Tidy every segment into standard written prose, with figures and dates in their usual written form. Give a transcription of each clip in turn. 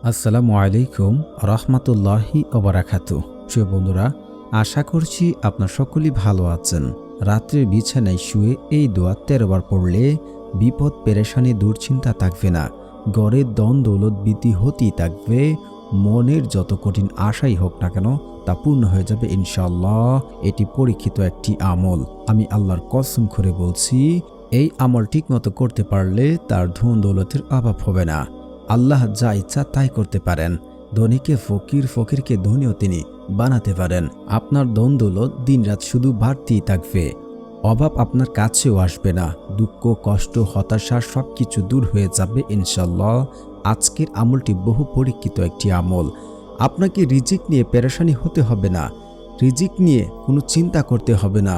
আসসালামু আলাইকুম রহমতুল্লাহি ওবারাকাতু। প্রিয় বন্ধুরা, আশা করছি আপনার সকলেই ভালো আছেন। রাত্রে বিছানায় শুয়ে এই দোয়া 13 বার পড়লে বিপদ পেরেশানি দুশ্চিন্তা থাকবে না, গড়ের দন দৌলত বৃদ্ধি হতেই থাকবে। মনের যত কঠিন আশাই হোক না কেন তা পূর্ণ হয়ে যাবে ইনশাআল্লাহ। এটি পরীক্ষিত একটি আমল। আমি আল্লাহর কসম করে বলছি, এই আমল ঠিকমতো করতে পারলে তার ধন দৌলতের অভাব হবে না। আল্লাহ যা ইচ্ছা তাই করতে পারেন। ধনীকে ফকির, ফকিরকে ধনীও তিনি বানাতে পারেন। আপনার ধন দৌলত দিনরাত শুধু বাড়তেই থাকবে, অভাব আপনার কাছেও আসবে না। দুঃখ, কষ্ট, হতাশা সবকিছু দূর হয়ে যাবে ইনশাল্লাহ। আজকের আমলটি বহু পরীক্ষিত একটি আমল। আপনাকে রিজিক নিয়ে পেরেশানি হতে হবে না, রিজিক নিয়ে কোনো চিন্তা করতে হবে না।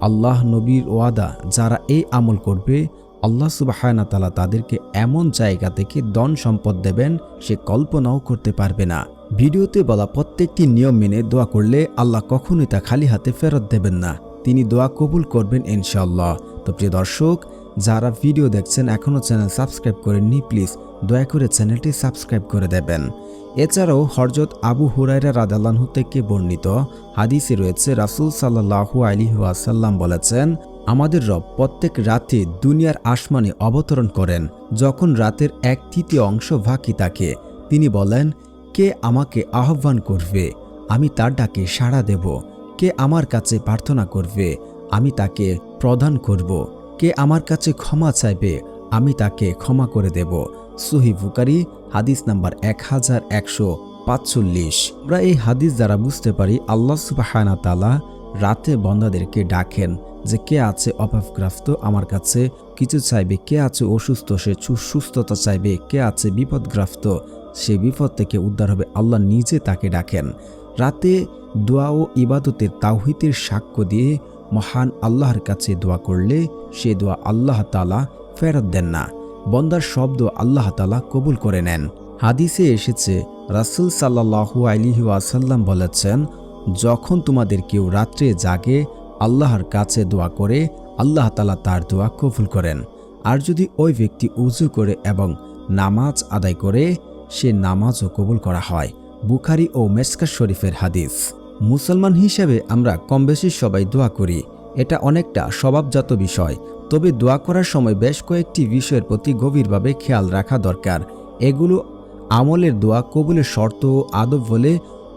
আল্লাহ নবীর ওয়াদা, যারা এই আমল করবে আল্লাহ সুবহানাহু ওয়া তাআলা তাদেরকে এমন জায়গা থেকে ধন সম্পদ দেবেন সে কল্পনাও করতে পারবে না। ভিডিওতে বলা প্রত্যেকটি নিয়ম মেনে দোয়া করলে আল্লাহ কখনোই তা খালি হাতে ফেরত দেবেন না, তিনি দোয়া কবুল করবেন ইনশাআল্লাহ। তো প্রিয় দর্শক, যারা ভিডিও দেখছেন এখনও চ্যানেল সাবস্ক্রাইব করেননি, প্লিজ দয়া করে চ্যানেলটি সাবস্ক্রাইব করে দেবেন। এছাড়াও হযরত আবু হুরায়রা রাদিয়াল্লাহু আনহু থেকে বর্ণিত হাদিসে রয়েছে, রাসূল সাল্লাল্লাহু আলাইহি ওয়াসাল্লাম বলেছেন, আমাদের রব প্রত্যেক রাতে দুনিয়ার আসমানে অবতরণ করেন। যখন রাতের 1/3 অংশ বাকি থাকে, তিনি বলেন, কে আমাকে আহ্বান করবে, আমি তার ডাকে সাড়া দেব। কে আমার কাছে প্রার্থনা করবে, আমি তাকে প্রদান করব। কে আমার কাছে ক্ষমা চাইবে, আমি তাকে ক্ষমা করে দেব। সহিহ বুখারী হাদিস নাম্বার 1145। আমরা এই হাদিস দ্বারা বুঝতে পারি আল্লাহ সুবহানাহু ওয়া তাআলা রাতে বান্দাদেরকে ডাকেন যে কে আছে অভাবগ্রস্ত আমার কাছে কিছু চাইবে, কে আছে অসুস্থ সে সুস্থতা চাইবে, কে আছে বিপদগ্রস্ত সে বিপদ থেকে উদ্ধার হবে, আল্লাহ নিজে তাকে ডাকেন। রাতে দোয়া ও ইবাদতের তাওহীদের সাক্ষ্য দিয়ে মহান আল্লাহর কাছে দোয়া করলে সে দোয়া আল্লাহ তাআলা ফেরত দেন না, বন্দার শব্দ আল্লাহ তাআলা কবুল করে নেন। হাদিসে এসেছে, রাসূল সাল্লাল্লাহু আলাইহি ওয়াসাল্লাম বলেছেন, যখন তোমাদের কেউ রাত্রে জাগে আল্লাহর কাছে দোয়া করে আল্লাহ তাআলা তার দোয়া কবুল করেন। আর যদি ওই ব্যক্তি উযু করে এবং নামাজ আদায় করে সে নামাজও কবুল করা হয়। বুখারী ও মিশকাত শরীফের হাদিস। মুসলমান হিসেবে আমরা কম বেশি সবাই দোয়া করি, এটা অনেকটা স্বভাবজাত বিষয়। তবে দোয়া করার সময় বেশ কয়েকটি বিষয়ের প্রতি গভীরভাবে খেয়াল রাখা দরকার। এগুলো আমলের দোয়া কবুলের শর্ত ও আদব বলে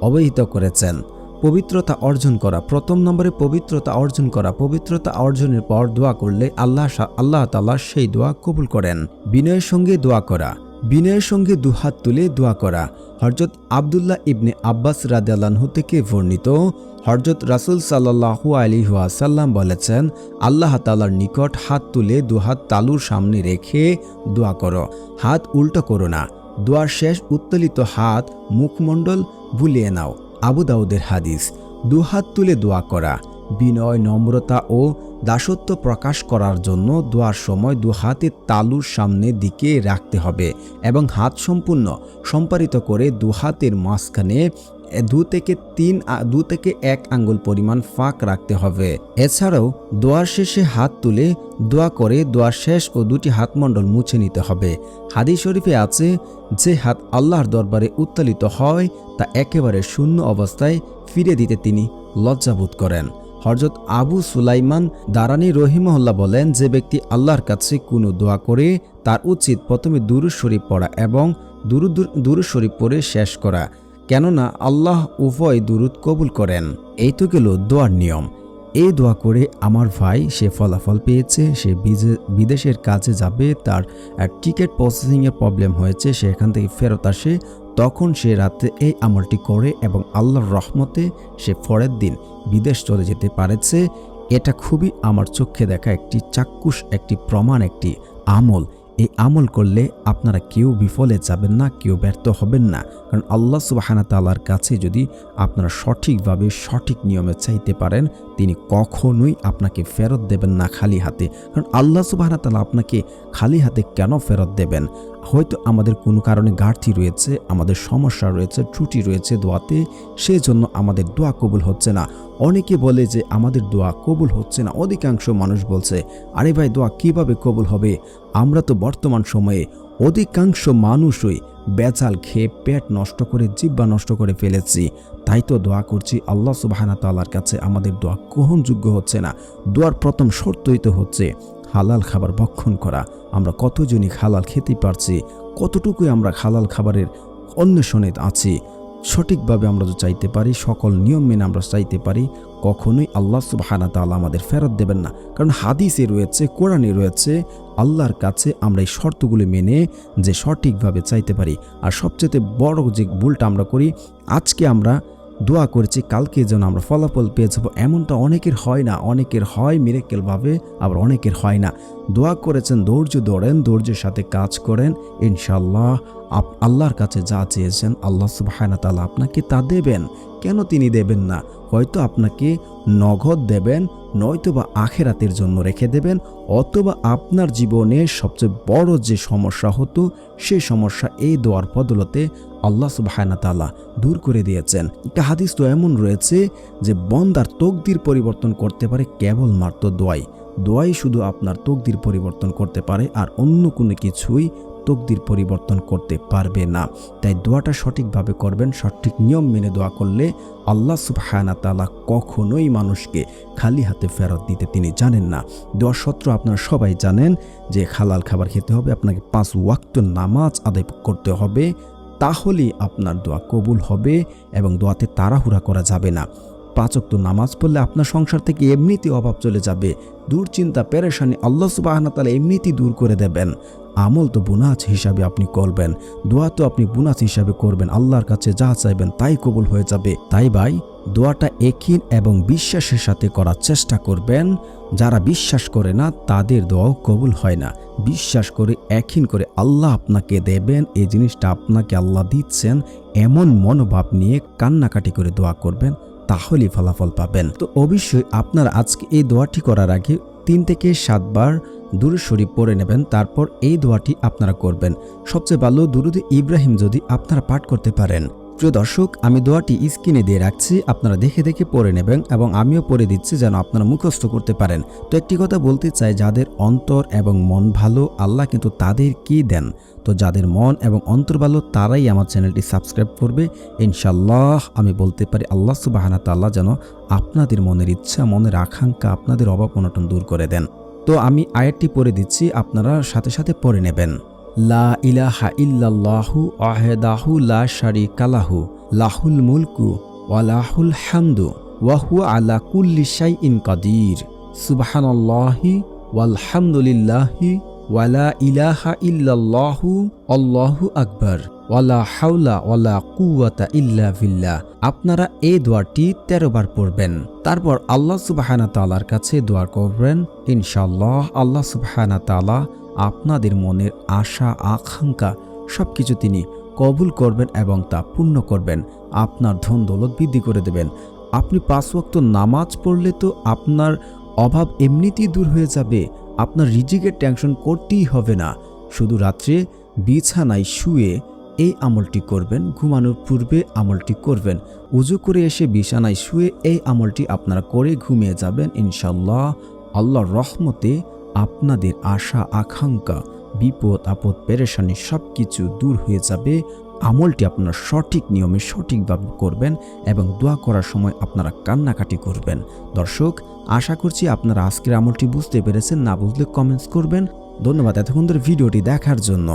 অবহিত করেছেন। পবিত্রতা অর্জন করা, প্রথম নম্বরে পবিত্রতা অর্জন করা। পবিত্রতা অর্জনের পর দোয়া করলে আল্লাহ তাআলা সেই দোয়া কবুল করেন। বিনয়ের সঙ্গে দোয়া করা, বিনয়ের সঙ্গে দুহাত তুলে দোয়া করা। হযরত আব্দুল্লাহ ইবনে আব্বাস রাদিয়াল্লাহু আনহু থেকে বর্ণিত, হযরত রাসূল সাল্লাল্লাহু আলাইহি ওয়াসাল্লাম বলেছেন, আল্লাহ তাআলার নিকট হাত তুলে দুহাত তালুর সামনে রেখে দোয়া করো, হাত উল্টো করো না। দোয়ার শেষ উত্তোলিত হাত মুখমণ্ডল বুলিয়ে নাও। আবু দাউদের হাদিস। দুহাত তুলে দোয়া করা, বিনয়, নম্রতা ও দাসত্ব প্রকাশ করার জন্য দোয়ার সময় দুহাতের তালুর সামনের দিকে রাখতে হবে এবং হাত সম্পূর্ণ সম্পারিত করে দুহাতের মাঝখানে 2 থেকে 1 আঙ্গুল পরিমাণ ফাঁক রাখতে হবে। এছাড়াও দোয়ার শেষে হাত তুলে দোয়া করে দোয়ার শেষ ও 2টি হাতমণ্ডল মুছে নিতে হবে। হাদিস শরীফে আছে, যে হাত আল্লাহর দরবারে উত্তোলিত হয় তা একেবারে শূন্য অবস্থায় ফিরে দিতে তিনি লজ্জাবোধ করেন। হযরত আবু সুলাইমান দারানী রহিমাহুল্লাহ বলেন, যে ব্যক্তি আল্লাহর কাছে কোনো দোয়া করে তার উচিত প্রথমে দুরূদ শরীফ পড়া এবং দুরূদ শরীফ পড়ে শেষ করা, কেননা আল্লাহ উভয় দুরূদ কবুল করেন। এই তো গেল দোয়ার নিয়ম। এই দোয়া করে আমার ভাই সে ফলাফল পেয়েছে, সে বিদেশের কাজে যাবে, তার টিকিট প্রসেসিংয়ের প্রবলেম হয়েছে, সে এখান থেকে ফেরত আসে, তখন সে রাতে এই আমলটি করে এবং আল্লাহর রহমতে সে পরের দিন বিদেশ চলে যেতে পারেছে। এটা খুবই আমার চোখে দেখা একটি চাক্ষুষ একটি প্রমাণ, একটি আমল। এই আমল করলে আপনারা কেউ বিফলে যাবেন না, কেউ ব্যর্থ হবেন না। কারণ আল্লাহ সুবহানাহু ওয়া তাআলার কাছে যদি আপনারা সঠিকভাবে সঠিক নিয়মে চাইতে পারেন, তিনি কখনোই আপনাকে ফেরত দেবেন না খালি হাতে। কারণ আল্লাহ সুবহানাহু ওয়া তাআলা আপনাকে খালি হাতে কেন ফেরত দেবেন? হয়তো আমাদের কোনো কারণে ঘাটতি রয়েছে, আমাদের সমস্যা রয়েছে, ত্রুটি রয়েছে দোয়াতে, সেজন্য আমাদের দোয়া কবুল হচ্ছে না। অনেকে বলে যে আমাদের দোয়া কবুল হচ্ছে না। অধিকাংশ মানুষ বলছে, আরে ভাই দোয়া কিভাবে কবুল হবে? আমরা তো বর্তমান সময়ে অধিকাংশ মানুষই বেজাল খেয়ে পেট নষ্ট করে জিহ্বা নষ্ট করে ফেলেছি। তাই তো দোয়া করছি আল্লাহ সুবহানাহু ওয়া তাআলার কাছে, আমাদের দোয়া গ্রহণযোগ্য হচ্ছে না। দোয়ার প্রথম শর্তই তো হচ্ছে হালাল খাবার ভক্ষণ করা। আমরা কতজনই হালাল খেতে পারছি, কতটুকুই আমরা হালাল খাবারের অন্বেষণে আছি। সঠিকভাবে আমরা যদি চাইতে পারি, সকল নিয়ম মেনে আমরা চাইতে পারি, কখনোই আল্লাহ সুবহানাহু ওয়া তাআলা আমাদের ফেরত দেবেন না। কারণ হাদিসে রয়েছে, কোরআনে রয়েছে, আল্লাহর কাছে আমরা এই শর্তগুলি মেনে যে সঠিকভাবে চাইতে পারি। আর সবচেয়ে বড় যে ভুলটা আমরা করি, আজকে আমরা দোয়া করেছি কালকে যেন আমরা ফলাফল পেয়ে যাবো, এমনটা অনেকের হয় না। অনেকের হয় মিরাকেলভাবে, আবার অনেকের হয় না। দোয়া করেছেন, ধৈর্য ধরেন, ধৈর্যের সাথে কাজ করেন, ইনশাআল্লাহ আল্লাহর কাছে যা চেয়েছেন আল্লাহ সুবহানাহু ওয়া তাআলা আপনাকে তা দেবেন। কেন তিনি দেবেন না? হয়তো আপনাকে নগদ দেবেন, নয়তোবা আখেরাতের জন্য রেখে দেবেন, অথবা আপনার জীবনে সবচেয়ে বড় যে সমস্যা হতো সেই সমস্যা এই দোয়ার বদলতে আল্লাহ সুবহানাহু ওয়া তাআলা দূর করে দিয়েছেন। একটা হাদিস তো এমন রয়েছে যে বান্দার তকদির পরিবর্তন করতে পারে কেবলমাত্র দোয়াই। দোয়াই শুধু আপনার তকদির পরিবর্তন করতে পারে, আর অন্য কোনো কিছুই তকদির পরিবর্তন করতে পারবে না। তাই দোয়াটা সঠিকভাবে করবেন। সঠিক নিয়ম মেনে দোয়া করলে আল্লাহ সুবহানাহু ওয়া তাআলা কখনোই মানুষকে খালি হাতে ফেরত দিতে তিনি জানেন না। দোয়ার সূত্র আপনারা সবাই জানেন যে হালাল খাবার খেতে হবে, আপনাকে 5 ওয়াক্ত নামাজ আদায় করতে হবে, তাহলেই আপনার দোয়া কবুল হবে এবং দোয়াতে তাড়াহুড়া করা যাবে না। 5 ওয়াক্ত নামাজ পড়লে আপনার সংসার থেকে এমনিতেই অভাব চলে যাবে, দুশ্চিন্তা পেরেশানি আল্লাহ সুবহানাহু ওয়া তাআলা এমনিতেই দূর করে দেবেন। আমল তো বোনাস হিসাবে আপনি করবেন, দোয়া তো আপনি বোনাস হিসাবে করবেন। আল্লাহর কাছে যা চাইবেন তাই কবুল হয়ে যাবে। তাই ভাই, দোয়াটা ইয়াকিন এবং বিশ্বাসের সাথে করার চেষ্টা করবেন। যারা বিশ্বাস করে না তাদের দোয়াও কবুল হয় না। বিশ্বাস করে ইয়াকিন করে আল্লাহ আপনাকে দেবেন, এই জিনিসটা আপনাকে আল্লাহ দিচ্ছেন, এমন মনোভাব নিয়ে কান্নাকাটি করে দোয়া করবেন, তাহলেই ফলাফল পাবেন। তো অবশ্যই আপনারা আজকে এই দোয়াটি করার আগে 3 থেকে 7 বার দুরূদ শরীফ পড়ে নেবেন, তারপর এই দোয়াটি আপনারা করবেন। সবচেয়ে ভালো দুরূদ ইব্রাহিম যদি আপনারা পাঠ করতে পারেন। প্রিয় দর্শক, আমি দোয়াটি স্ক্রিনে দিয়ে রাখছি, আপনারা দেখে দেখে পড়ে নেবেন এবং আমিও পড়ে দিচ্ছি যেন আপনারা মুখস্থ করতে পারেন। তো একটি কথা বলতে চাই, যাদের অন্তর এবং মন ভালো আল্লাহ কিন্তু তাদের কি দেন। তো যাদের মন এবং অন্তর ভালো তারাই আমার চ্যানেলটি সাবস্ক্রাইব করবে। ইনশাআল্লাহ আমি বলতে পারি আল্লাহ সুবহানাহু ওয়া তাআলা যেন আপনাদের মনের ইচ্ছা, মনের আকাঙ্ক্ষা, আপনাদের অভাব অনটন দূর করে দেন। তো আমি আয়াতটি পড়ে দিচ্ছি, আপনারা সাথে সাথে পড়ে নেবেন। লা ইলাহা ইল্লাল্লাহু ওয়াহদাহু লা শারীকা লাহু লাহুল মুলকু ওয়া লাহুল হামদু ওয়া হুয়া আলা কুল্লি শাইইন কাদির। সুবহানাল্লাহি ওয়ালহামদুলিল্লাহি ওয়া লা ইলাহা ইল্লাল্লাহু আল্লাহু আকবার ওয়া লা হাওলা ওয়া লা কুওয়াতা ইল্লা বিল্লাহ। আপনারা এই দোয়াটি 13 বার পড়বেন, তারপর আল্লাহ সুবহানাহু ওয়া তাআলার কাছে দোয়া করবেন। ইনশাআল্লাহ আল্লাহ সুবহানাহু ওয়া তাআলা আপনাদের মনের আশা আকাঙ্ক্ষা সবকিছু তিনি কবুল করবেন এবং তা পূর্ণ করবেন। আপনার ধন দৌলত বৃদ্ধি করে দেবেন। আপনি 5 ওয়াক্ত নামাজ পড়লে তো আপনার অভাব এমনিতেই দূর হয়ে যাবে। আপনার রিজিকের টেনশন করতেই হবে না। শুধু রাত্রে বিছানায় শুয়ে এই আমলটি করবেন, ঘুমানোর পূর্বে আমলটি করবেন। উজু করে এসে বিছানায় শুয়ে এই আমলটি আপনারা করে ঘুমিয়ে যাবেন। ইনশাআল্লাহ আল্লাহর রহমতে আপনাদের আশা আকাঙ্ক্ষা, বিপদ আপদ পেরেশানি সবকিছু দূর হয়ে যাবে। আমলটি আপনারা সঠিক নিয়মে সঠিকভাবে করবেন এবং দোয়া করার সময় আপনারা কান্নাকাটি করবেন। দর্শক, আশা করছি আপনারা আজকের আমলটি বুঝতে পেরেছেন। না বুঝলে কমেন্টস করবেন। ধন্যবাদ এতক্ষণ ধরে ভিডিওটি দেখার জন্য।